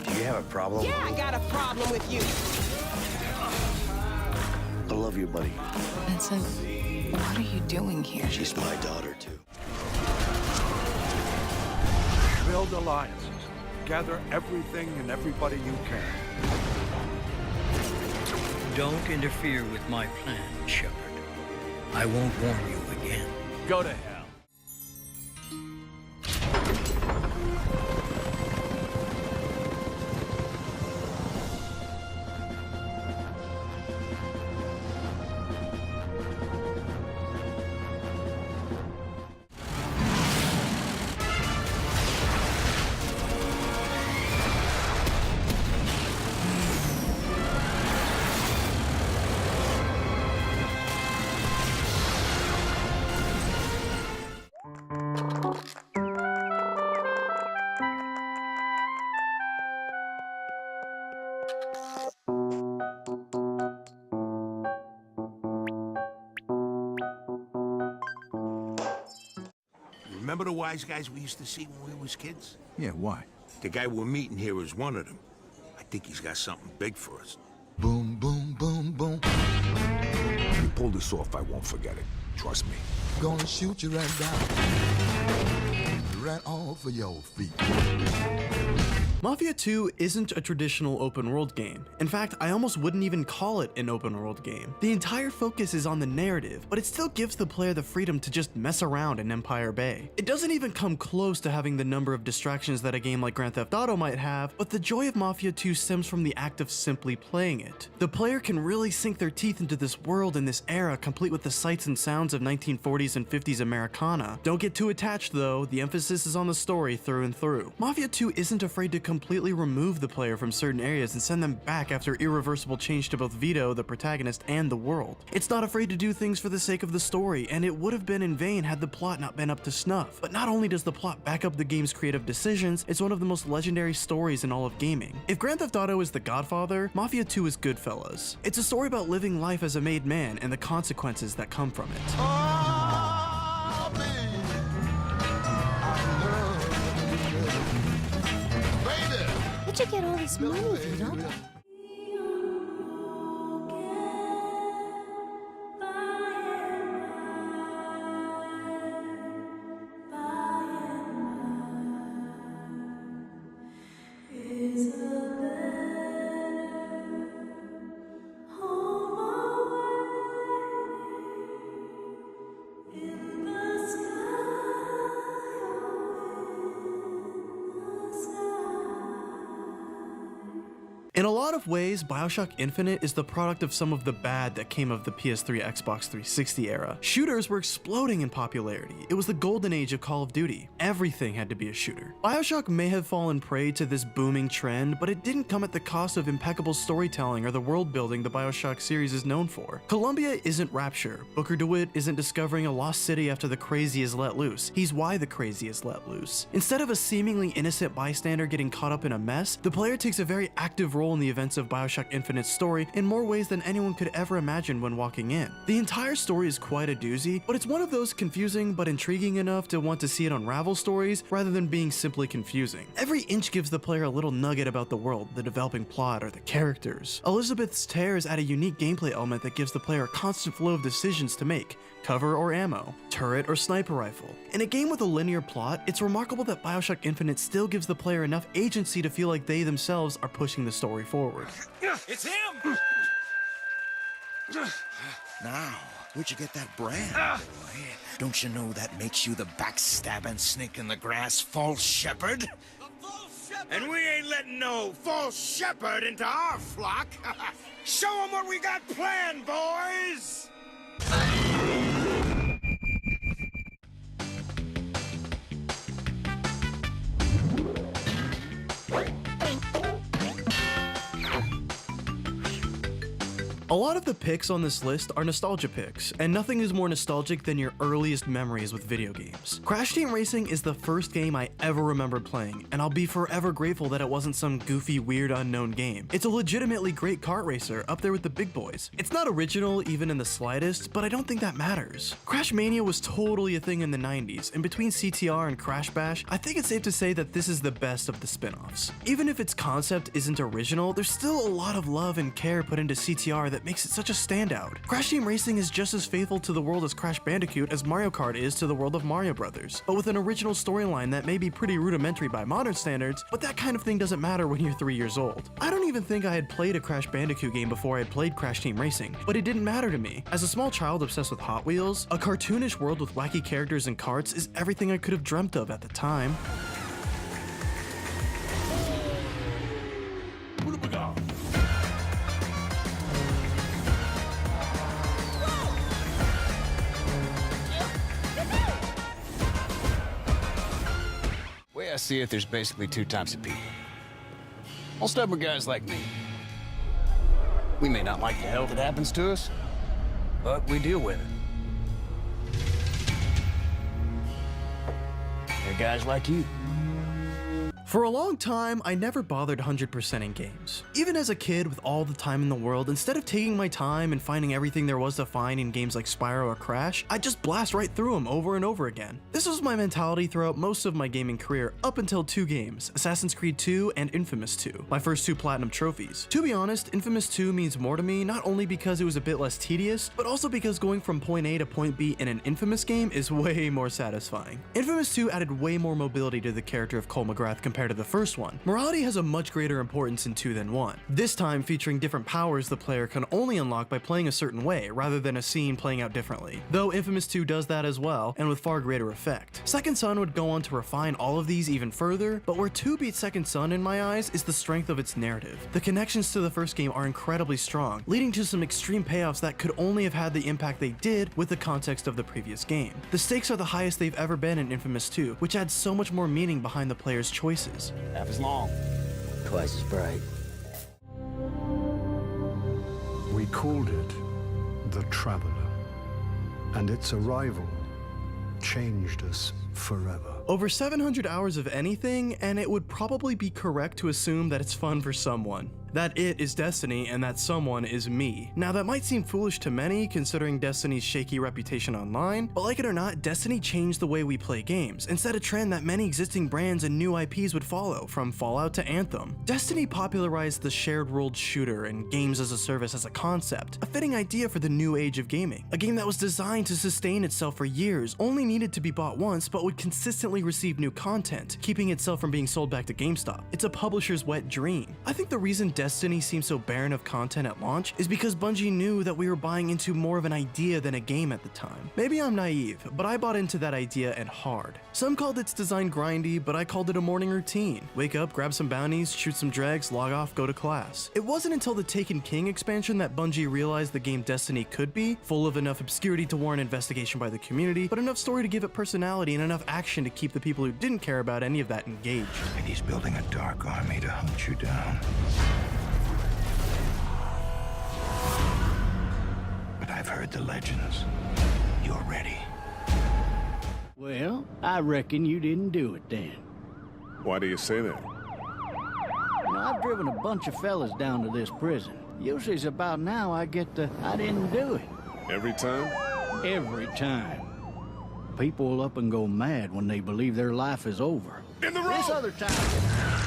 Do you have a problem? Yeah, I got a problem with you. I love you, buddy. Vincent, what are you doing here? She's my daughter, too. Build alliances. Gather everything and everybody you can. Don't interfere with my plan, Shepard. I won't warn you again. Go to hell. Remember the wise guys we used to see when we was kids? Yeah, why? The guy we're meeting here is one of them. I think he's got something big for us. Boom, boom, boom, boom. If you pull this off, I won't forget it. Trust me. Gonna shoot you right down. Right off of your feet. Mafia 2 isn't a traditional open world game. In fact, I almost wouldn't even call it an open world game. The entire focus is on the narrative, but it still gives the player the freedom to just mess around in Empire Bay. It doesn't even come close to having the number of distractions that a game like Grand Theft Auto might have, but the joy of Mafia 2 stems from the act of simply playing it. The player can really sink their teeth into this world and this era, complete with the sights and sounds of 1940s and 50s Americana. Don't get too attached though, the emphasis is on the story through and through. Mafia 2 isn't afraid to completely remove the player from certain areas and send them back after irreversible change to both Vito, the protagonist, and the world. It's not afraid to do things for the sake of the story, and it would have been in vain had the plot not been up to snuff. But not only does the plot back up the game's creative decisions, it's one of the most legendary stories in all of gaming. If Grand Theft Auto is The Godfather, Mafia 2 is Goodfellas. It's a story about living life as a made man and the consequences that come from it. Where'd you get all this money, Vito? In a lot of ways, BioShock Infinite is the product of some of the bad that came of the PS3 Xbox 360 era. Shooters were exploding in popularity. It was the golden age of Call of Duty. Everything had to be a shooter. BioShock may have fallen prey to this booming trend, but it didn't come at the cost of impeccable storytelling or the world building the BioShock series is known for. Columbia isn't Rapture. Booker DeWitt isn't discovering a lost city after the crazy is let loose. He's why the crazy is let loose. Instead of a seemingly innocent bystander getting caught up in a mess, the player takes a very active role in the events of BioShock Infinite's story in more ways than anyone could ever imagine when walking in. The entire story is quite a doozy, but it's one of those confusing but intriguing enough to want to see it unravel stories rather than being simply confusing. Every inch gives the player a little nugget about the world, the developing plot, or the characters. Elizabeth's tears add a unique gameplay element that gives the player a constant flow of decisions to make: cover or ammo, turret or sniper rifle. In a game with a linear plot, it's remarkable that BioShock Infinite still gives the player enough agency to feel like they themselves are pushing the story forward. It's him! Now, where'd you get that brand, boy? Don't you know that makes you the backstabbing snake in the grass false shepherd? And we ain't letting no false shepherd into our flock. Show them what we got planned, boys! A lot of the picks on this list are nostalgia picks, and nothing is more nostalgic than your earliest memories with video games. Crash Team Racing is the first game I ever remembered playing, and I'll be forever grateful that it wasn't some goofy, weird, unknown game. It's a legitimately great kart racer, up there with the big boys. It's not original even in the slightest, but I don't think that matters. Crash Mania was totally a thing in the 90s, and between CTR and Crash Bash, I think it's safe to say that this is the best of the spin-offs. Even if its concept isn't original, there's still a lot of love and care put into CTR that makes it such a standout. Crash Team Racing is just as faithful to the world as Crash Bandicoot as Mario Kart is to the world of Mario Brothers, but with an original storyline that may be pretty rudimentary by modern standards, but that kind of thing doesn't matter when you're 3 years old. I don't even think I had played a Crash Bandicoot game before I had played Crash Team Racing, but it didn't matter to me. As a small child obsessed with Hot Wheels, a cartoonish world with wacky characters and karts is everything I could have dreamt of at the time. Way I see it, there's basically two types of people. All stubborn guys like me. We may not like the hell that happens to us, but we deal with it. There are guys like you. For a long time, I never bothered 100%ing games. Even as a kid with all the time in the world, instead of taking my time and finding everything there was to find in games like Spyro or Crash, I'd just blast right through them over and over again. This was my mentality throughout most of my gaming career up until two games, Assassin's Creed 2 and Infamous 2, my first two platinum trophies. To be honest, Infamous 2 means more to me not only because it was a bit less tedious, but also because going from point A to point B in an Infamous game is way more satisfying. Infamous 2 added way more mobility to the character of Cole McGrath compared to the first one. Morality has a much greater importance in 2 than 1, this time featuring different powers the player can only unlock by playing a certain way, rather than a scene playing out differently. Though Infamous 2 does that as well, and with far greater effect. Second Son would go on to refine all of these even further, but where 2 beats Second Son in my eyes is the strength of its narrative. The connections to the first game are incredibly strong, leading to some extreme payoffs that could only have had the impact they did with the context of the previous game. The stakes are the highest they've ever been in Infamous 2, which adds so much more meaning behind the player's choices. Half as long. Twice as bright. We called it the Traveler, and its arrival changed us forever. Over 700 hours of anything, and it would probably be correct to assume that it's fun for someone. That it is Destiny and that someone is me. Now that might seem foolish to many considering Destiny's shaky reputation online, but like it or not, Destiny changed the way we play games and set a trend that many existing brands and new IPs would follow, from Fallout to Anthem. Destiny popularized the shared world shooter and games as a service as a concept, a fitting idea for the new age of gaming. A game that was designed to sustain itself for years, only needed to be bought once, but would consistently receive new content, keeping itself from being sold back to GameStop. It's a publisher's wet dream. I think the reason Destiny seemed so barren of content at launch is because Bungie knew that we were buying into more of an idea than a game at the time. Maybe I'm naive, but I bought into that idea and hard. Some called its design grindy, but I called it a morning routine. Wake up, grab some bounties, shoot some dregs, log off, go to class. It wasn't until the Taken King expansion that Bungie realized the game Destiny could be, full of enough obscurity to warrant investigation by the community, but enough story to give it personality and enough action to keep the people who didn't care about any of that engaged. Like he's building a dark army to hunt you down. But I've heard the legends. You're ready. Well, I reckon you didn't do it then. Why do you say that? You know, I've driven a bunch of fellas down to this prison. Usually it's about now I get the, I didn't do it. Every time? Every time. People will up and go mad when they believe their life is over. In the road! This other time...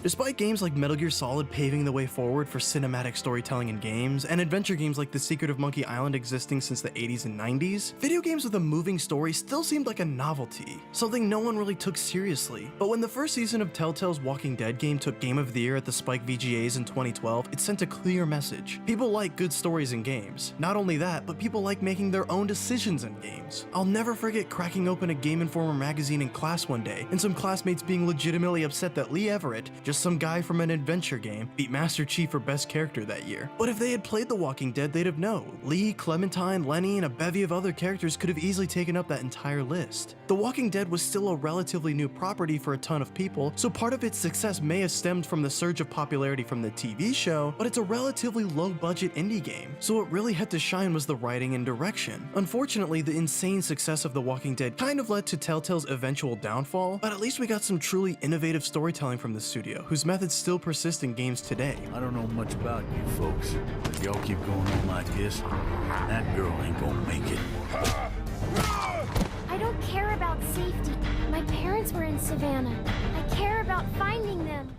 Despite games like Metal Gear Solid paving the way forward for cinematic storytelling in games, and adventure games like The Secret of Monkey Island existing since the 80s and 90s, video games with a moving story still seemed like a novelty, something no one really took seriously. But when the first season of Telltale's Walking Dead game took Game of the Year at the Spike VGAs in 2012, it sent a clear message. People like good stories in games. Not only that, but people like making their own decisions in games. I'll never forget cracking open a Game Informer magazine in class one day, and some classmates being legitimately upset that Lee Everett just just some guy from an adventure game beat Master Chief for best character that year. But if they had played The Walking Dead, they'd have known. Lee, Clementine, Lenny, and a bevy of other characters could have easily taken up that entire list. The Walking Dead was still a relatively new property for a ton of people, so part of its success may have stemmed from the surge of popularity from the TV show, but it's a relatively low-budget indie game, so what really had to shine was the writing and direction. Unfortunately, the insane success of The Walking Dead kind of led to Telltale's eventual downfall, but at least we got some truly innovative storytelling from the studio, whose methods still persist in games today. I don't know much about you folks. If y'all keep going on like this, that girl ain't gonna make it. I don't care about safety. My parents were in Savannah. I care about finding them.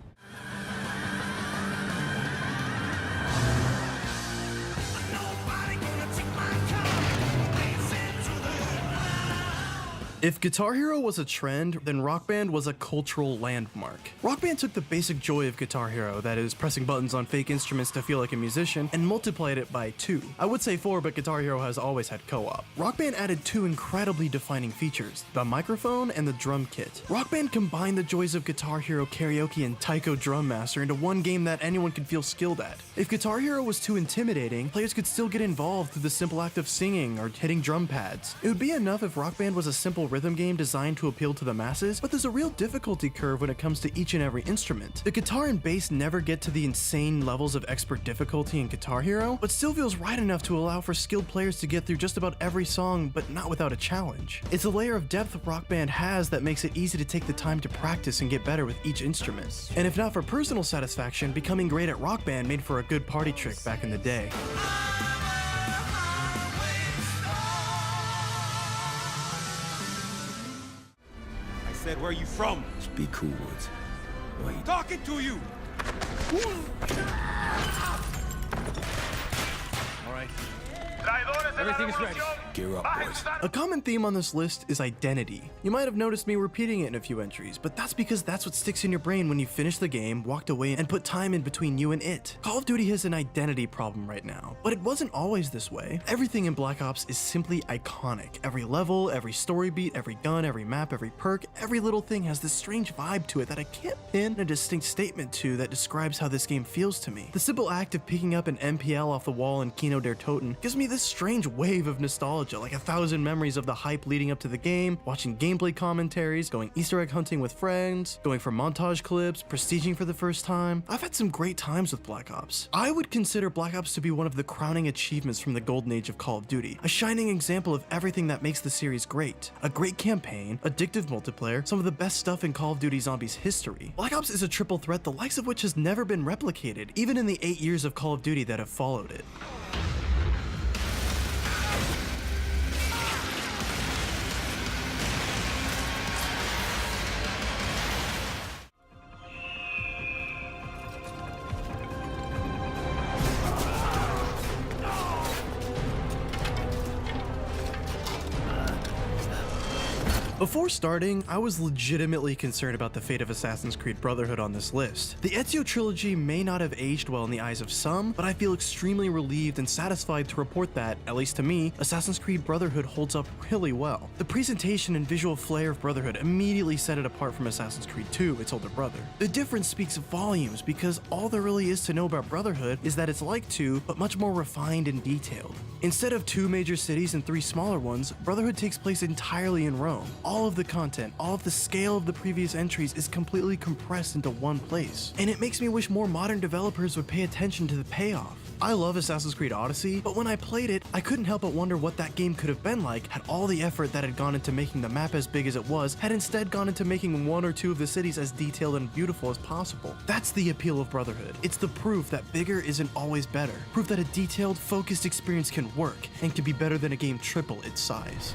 If Guitar Hero was a trend, then Rock Band was a cultural landmark. Rock Band took the basic joy of Guitar Hero, that is, pressing buttons on fake instruments to feel like a musician, and multiplied it by 2. I would say 4, but Guitar Hero has always had co-op. Rock Band added 2 incredibly defining features, the microphone and the drum kit. Rock Band combined the joys of Guitar Hero Karaoke and Taiko Drum Master into one game that anyone could feel skilled at. If Guitar Hero was too intimidating, players could still get involved through the simple act of singing or hitting drum pads. It would be enough if Rock Band was a simple rhythm game designed to appeal to the masses, but there's a real difficulty curve when it comes to each and every instrument. The guitar and bass never get to the insane levels of expert difficulty in Guitar Hero, but still feels right enough to allow for skilled players to get through just about every song, but not without a challenge. It's a layer of depth Rock Band has that makes it easy to take the time to practice and get better with each instrument. And if not for personal satisfaction, becoming great at Rock Band made for a good party trick back in the day. Said, where are you from? Speak cool words. Wait. Talking to you! All right. Everything is ready. Gear up, boys. A common theme on this list is identity. You might have noticed me repeating it in a few entries, but that's because that's what sticks in your brain when you finish the game, walked away, and put time in between you and it. Call of Duty has an identity problem right now, but it wasn't always this way. Everything in Black Ops is simply iconic. Every level, every story beat, every gun, every map, every perk, every little thing has this strange vibe to it that I can't pin a distinct statement to that describes how this game feels to me. The simple act of picking up an MPL off the wall in Kino der Toten gives me this strange wave of nostalgia, like 1,000 memories of the hype leading up to the game, watching gameplay commentaries, going Easter egg hunting with friends, going for montage clips, prestiging for the first time. I've had some great times with Black Ops. I would consider Black Ops to be one of the crowning achievements from the golden age of Call of Duty, a shining example of everything that makes the series great. A great campaign, addictive multiplayer, some of the best stuff in Call of Duty Zombies history. Black Ops is a triple threat the likes of which has never been replicated, even in the 8 years of Call of Duty that have followed it. Before starting, I was legitimately concerned about the fate of Assassin's Creed Brotherhood on this list. The Ezio trilogy may not have aged well in the eyes of some, but I feel extremely relieved and satisfied to report that, at least to me, Assassin's Creed Brotherhood holds up really well. The presentation and visual flair of Brotherhood immediately set it apart from Assassin's Creed 2, its older brother. The difference speaks volumes because all there really is to know about Brotherhood is that it's like 2, but much more refined and detailed. Instead of 2 major cities and 3 smaller ones, Brotherhood takes place entirely in Rome. All of the content, all of the scale of the previous entries is completely compressed into one place. And it makes me wish more modern developers would pay attention to the payoff. I love Assassin's Creed Odyssey, but when I played it, I couldn't help but wonder what that game could have been like had all the effort that had gone into making the map as big as it was had instead gone into making 1 or 2 of the cities as detailed and beautiful as possible. That's the appeal of Brotherhood. It's the proof that bigger isn't always better. Proof that a detailed, focused experience can work and can be better than a game triple its size.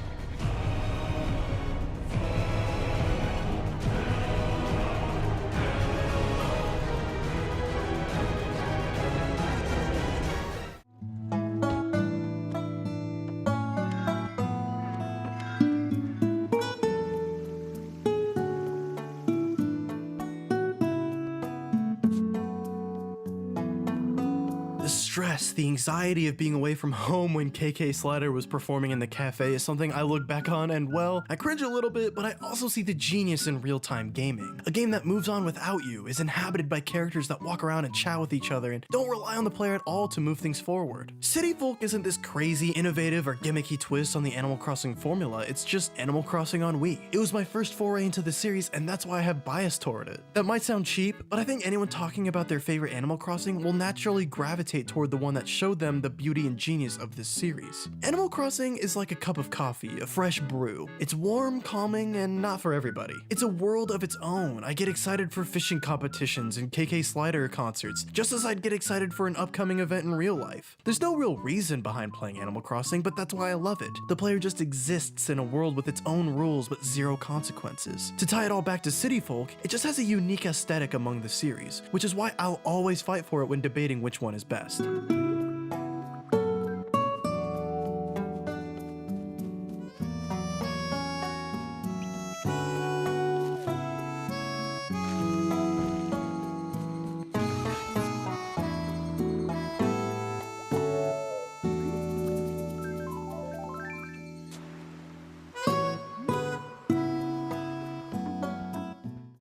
The stress, the anxiety of being away from home when KK Slider was performing in the cafe is something I look back on and, well, I cringe a little bit, but I also see the genius in real-time gaming. A game that moves on without you, is inhabited by characters that walk around and chat with each other and don't rely on the player at all to move things forward. City Folk isn't this crazy, innovative, or gimmicky twist on the Animal Crossing formula, it's just Animal Crossing on Wii. It was my first foray into the series, and that's why I have bias toward it. That might sound cheap, but I think anyone talking about their favorite Animal Crossing will naturally gravitate toward the one that showed them the beauty and genius of this series. Animal Crossing is like a cup of coffee, a fresh brew. It's warm, calming, and not for everybody. It's a world of its own. I get excited for fishing competitions and KK Slider concerts, just as I'd get excited for an upcoming event in real life. There's no real reason behind playing Animal Crossing, but that's why I love it. The player just exists in a world with its own rules with zero consequences. To tie it all back to City Folk, it just has a unique aesthetic among the series, which is why I'll always fight for it when debating which one is best.